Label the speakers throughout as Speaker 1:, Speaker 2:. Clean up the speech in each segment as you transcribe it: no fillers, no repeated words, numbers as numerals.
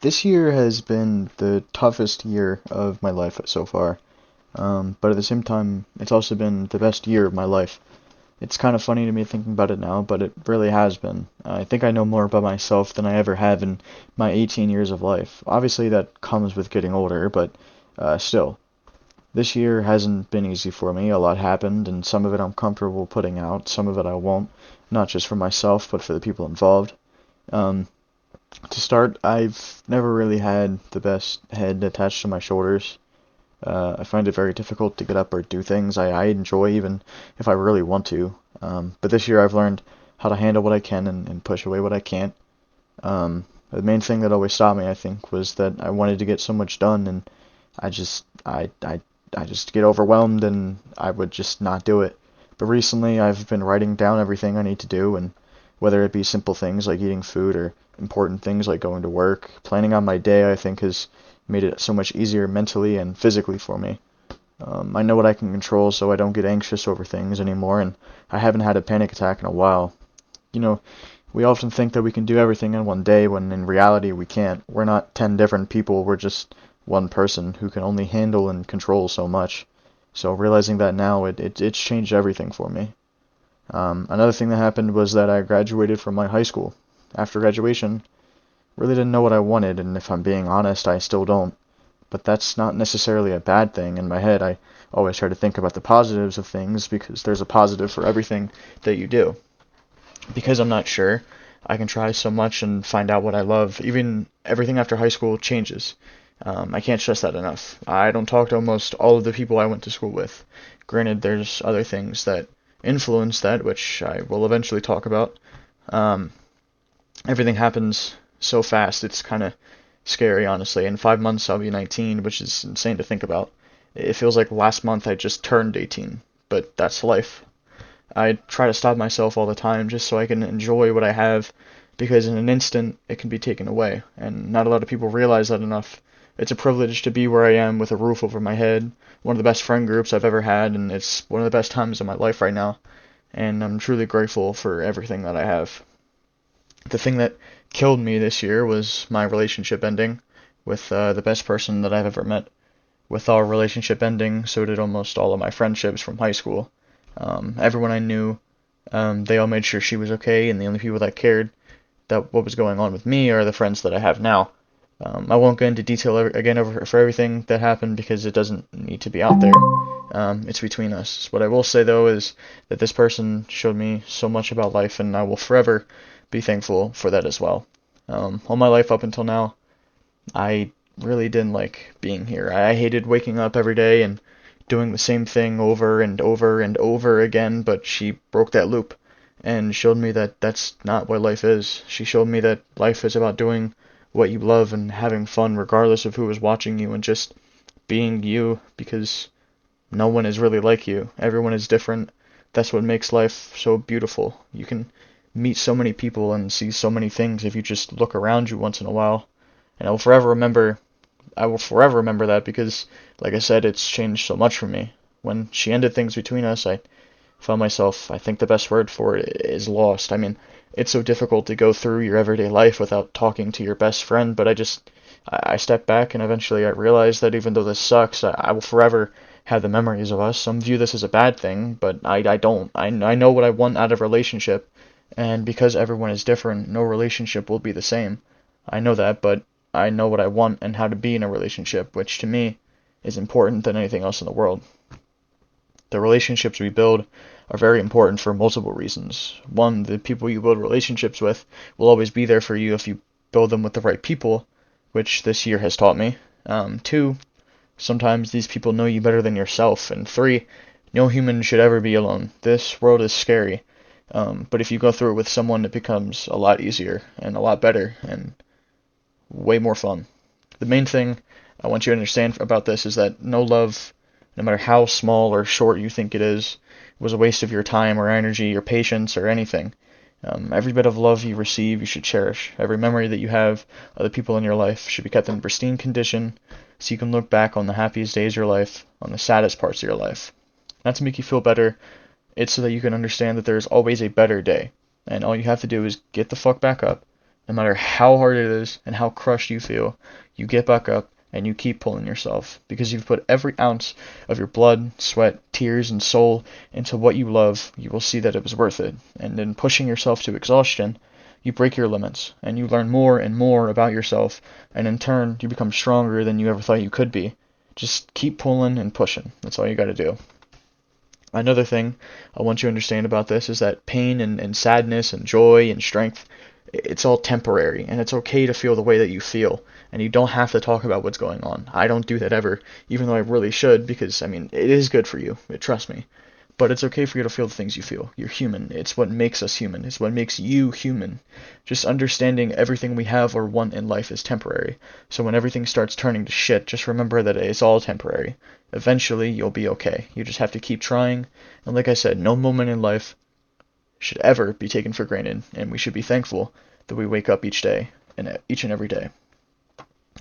Speaker 1: This year has been the toughest year of my life so far, but at the same time, it's also been the best year of my life. It's kind of funny to me thinking about it now, but it really has been. I think I know more about myself than I ever have in my 18 years of life. Obviously, that comes with getting older, but still. This year hasn't been easy for me. A lot happened, and some of it I'm comfortable putting out, some of it I won't, not just for myself, but for the people involved. Um, to start, I've never really had the best head attached to my shoulders. I find it very difficult to get up or do things I enjoy, even if I really want to. But this year I've learned how to handle what I can and push away what I can't. The main thing that always stopped me, I think, was that I wanted to get so much done, and I just get overwhelmed, and I would just not do it. But recently I've been writing down everything I need to do, and whether it be simple things like eating food or important things like going to work, planning on my day, I think, has made it so much easier mentally and physically for me. I know what I can control, so I don't get anxious over things anymore, and I haven't had a panic attack in a while. You know, we often think that we can do everything in one day when in reality we can't. We're not 10 different people, we're just one person who can only handle and control so much. So realizing that now, it's changed everything for me. Another thing that happened was that I graduated from my high school. After graduation, really didn't know what I wanted, and if I'm being honest, I still don't. But that's not necessarily a bad thing. In my head, I always try to think about the positives of things because there's a positive for everything that you do. Because I'm not sure, I can try so much and find out what I love. Even everything after high school changes. I can't stress that enough. I don't talk to almost all of the people I went to school with. Granted, there's other things that influence that, which I will eventually talk about. Um, Everything happens so fast, it's kind of scary, honestly. In 5 months, I'll be 19, which is insane to think about. It feels like last month I just turned 18, but that's life. I try to stop myself all the time just so I can enjoy what I have, because in an instant it can be taken away, and not a lot of people realize that enough. It's a privilege to be where I am with a roof over my head, one of the best friend groups I've ever had, and it's one of the best times of my life right now, and I'm truly grateful for everything that I have. The thing that killed me this year was my relationship ending with the best person that I've ever met. With our relationship ending, so did almost all of my friendships from high school. Everyone I knew, they all made sure she was okay, and the only people that cared that what was going on with me are the friends that I have now. I won't go into detail again over for everything that happened because it doesn't need to be out there. It's between us. What I will say though is that this person showed me so much about life, and I will forever be thankful for that as well. All my life up until now, I really didn't like being here. I hated waking up every day and doing the same thing over and over and over again, but she broke that loop and showed me that that's not what life is. She showed me that life is about doing what you love and having fun regardless of who is watching you, and just being you, because no one is really like you. Everyone is different. That's what makes life so beautiful. You can meet so many people and see so many things if you just look around you once in a while. And I will forever remember that because, like I said, it's changed so much for me. When she ended things between us, I found myself, I think the best word for it is lost. I mean, it's so difficult to go through your everyday life without talking to your best friend, but I stepped back, and eventually I realized that even though this sucks, I will forever have the memories of us. Some view this as a bad thing, but I don't. I know what I want out of a relationship, and because everyone is different, no relationship will be the same. I know that, but I know what I want and how to be in a relationship, which to me is important than anything else in the world. The relationships we build are very important for multiple reasons. One, the people you build relationships with will always be there for you if you build them with the right people, which this year has taught me. Two, sometimes these people know you better than yourself. And three, no human should ever be alone. This world is scary, but if you go through it with someone, it becomes a lot easier and a lot better and way more fun. The main thing I want you to understand about this is that no love, no matter how small or short you think it is, was a waste of your time or energy or patience or anything. Every bit of love you receive, you should cherish. Every memory that you have of the people in your life should be kept in pristine condition so you can look back on the happiest days of your life, on the saddest parts of your life. Not to make you feel better, it's so that you can understand that there is always a better day. And all you have to do is get the fuck back up No matter how hard it is and how crushed you feel, you get back up and you keep pulling yourself because you've put every ounce of your blood, sweat, tears, and soul into what you love. You will see that it was worth it. And in pushing yourself to exhaustion, you break your limits and you learn more and more about yourself, and in turn, you become stronger than you ever thought you could be. Just keep pulling and pushing. That's all you got to do. Another thing I want you to understand about this is that pain and sadness and joy and strength, it's all temporary, and it's okay to feel the way that you feel, and you don't have to talk about what's going on. I don't do that ever, even though I really should, because, I mean, it is good for you, trust me. But it's okay for you to feel the things you feel. You're human. It's what makes us human. It's what makes you human. Just understanding everything we have or want in life is temporary. So when everything starts turning to shit, just remember that it's all temporary. Eventually, you'll be okay. You just have to keep trying. And like I said, no moment in life should ever be taken for granted, and we should be thankful that we wake up each day and each and every day.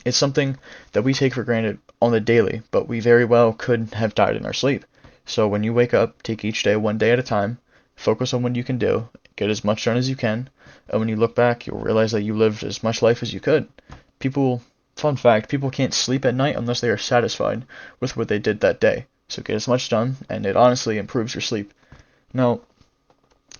Speaker 1: It's something that we take for granted on the daily, but we very well could have died in our sleep. So when you wake up, take each day one day at a time, focus on what you can do, get as much done as you can, and when you look back, you'll realize that you lived as much life as you could. Fun fact, people can't sleep at night unless they are satisfied with what they did that day. So get as much done, and it honestly improves your sleep. Now,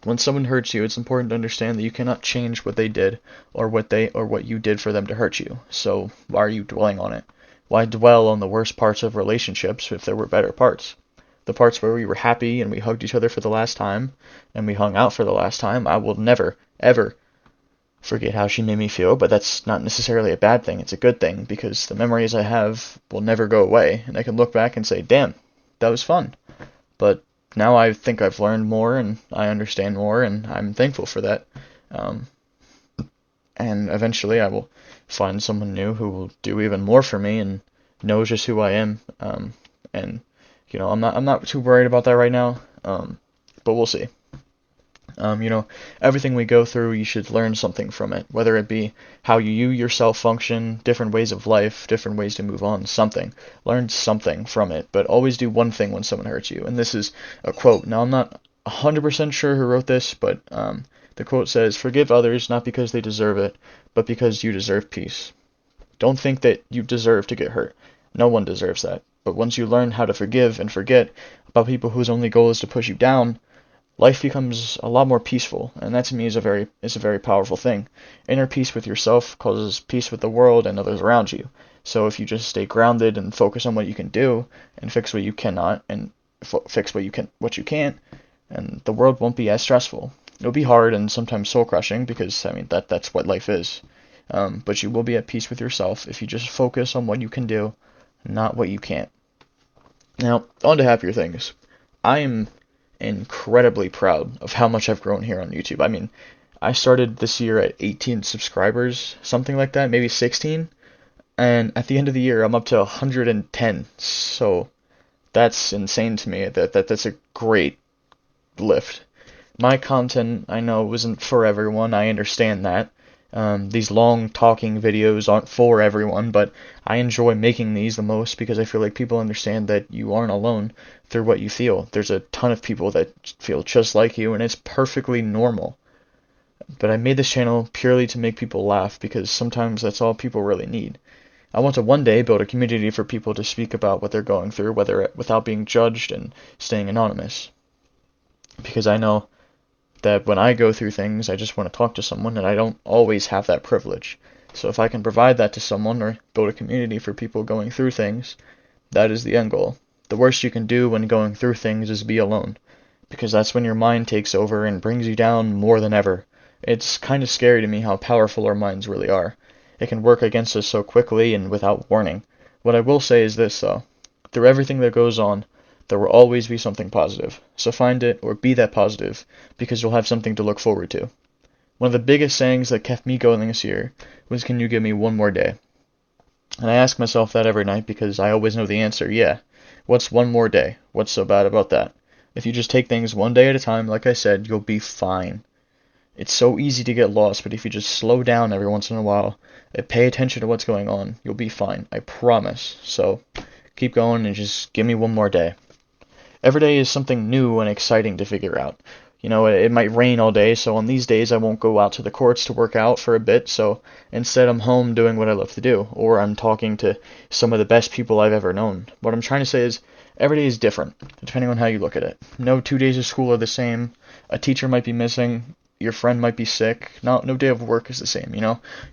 Speaker 1: when someone hurts you, it's important to understand that you cannot change what they did or what you did for them to hurt you. So why are you dwelling on it? Why dwell on the worst parts of relationships if there were better parts? The parts where we were happy and we hugged each other for the last time and we hung out for the last time, I will never, ever forget how she made me feel, but that's not necessarily a bad thing. It's a good thing because the memories I have will never go away, and I can look back and say, damn, that was fun. But now I think I've learned more and I understand more, and I'm thankful for that. And eventually I will find someone new who will do even more for me and knows just who I am. And I'm not too worried about that right now. But we'll see. Everything we go through, you should learn something from it, whether it be how you yourself function, different ways of life, different ways to move on, something. Learn something from it, but always do one thing when someone hurts you. And this is a quote. Now, I'm not 100% sure who wrote this, but the quote says, "Forgive others not because they deserve it, but because you deserve peace." Don't think that you deserve to get hurt. No one deserves that. But once you learn how to forgive and forget about people whose only goal is to push you down, life becomes a lot more peaceful, and that to me is a very powerful thing. Inner peace with yourself causes peace with the world and others around you. So if you just stay grounded and focus on what you can do and fix what you cannot and fix what you can't, and the world won't be as stressful. It'll be hard and sometimes soul crushing because that's what life is. But you will be at peace with yourself if you just focus on what you can do, not what you can't. Now, on to happier things. I am incredibly proud of how much I've grown here on YouTube. I mean, I started this year at 18 subscribers, something like that, maybe 16. And at the end of the year, I'm up to 110. So that's insane to me. That's a great lift. My content, I know, isn't for everyone. I understand that. These long talking videos aren't for everyone, but I enjoy making these the most because I feel like people understand that you aren't alone through what you feel. There's a ton of people that feel just like you, and it's perfectly normal. But I made this channel purely to make people laugh because sometimes that's all people really need. I want to one day build a community for people to speak about what they're going through, without being judged and staying anonymous. Because I know that when I go through things, I just want to talk to someone, and I don't always have that privilege. So if I can provide that to someone or build a community for people going through things, that is the end goal. The worst you can do when going through things is be alone, because that's when your mind takes over and brings you down more than ever. It's kind of scary to me how powerful our minds really are. It can work against us so quickly and without warning. What I will say is this, though. Through everything that goes on, there will always be something positive. So find it or be that positive, because you'll have something to look forward to. One of the biggest sayings that kept me going this year was, "Can you give me one more day?" And I ask myself that every night because I always know the answer, yeah. What's one more day? What's so bad about that? If you just take things one day at a time, like I said, you'll be fine. It's so easy to get lost, but if you just slow down every once in a while and pay attention to what's going on, you'll be fine. I promise. So keep going and just give me one more day. Every day is something new and exciting to figure out. It might rain all day, so on these days I won't go out to the courts to work out for a bit, so instead I'm home doing what I love to do, or I'm talking to some of the best people I've ever known. What I'm trying to say is every day is different, depending on how you look at it. No 2 days of school are the same. A teacher might be missing. Your friend might be sick. No day of work is the same.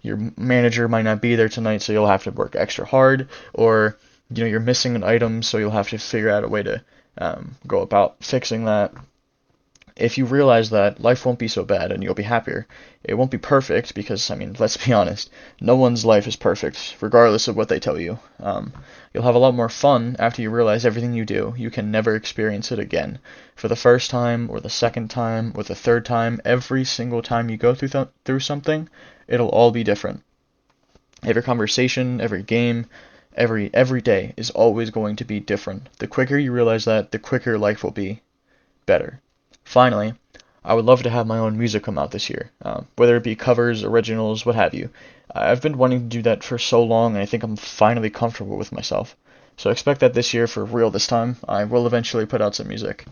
Speaker 1: Your manager might not be there tonight, so you'll have to work extra hard, or you're missing an item, so you'll have to figure out a way to go about fixing that. If you realize that, life won't be so bad and you'll be happier. It won't be perfect because, let's be honest, no one's life is perfect, regardless of what they tell you. You'll have a lot more fun after you realize everything you do, you can never experience it again. For the first time, or the second time, or the third time, every single time you go through something, it'll all be different. Every conversation, every game, every day is always going to be different. The quicker you realize that, the quicker life will be better. Finally, I would love to have my own music come out this year, whether it be covers, originals, what have you. I've been wanting to do that for so long, and I think I'm finally comfortable with myself. So expect that this year for real this time. I will eventually put out some music.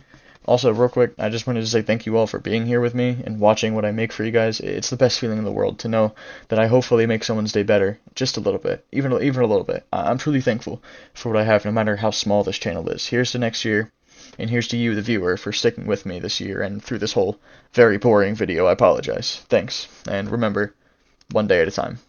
Speaker 1: Also, real quick, I just wanted to say thank you all for being here with me and watching what I make for you guys. It's the best feeling in the world to know that I hopefully make someone's day better, just a little bit, even a little bit. I'm truly thankful for what I have, no matter how small this channel is. Here's to next year. And here's to you, the viewer, for sticking with me this year and through this whole very boring video. I apologize. Thanks. And remember, one day at a time.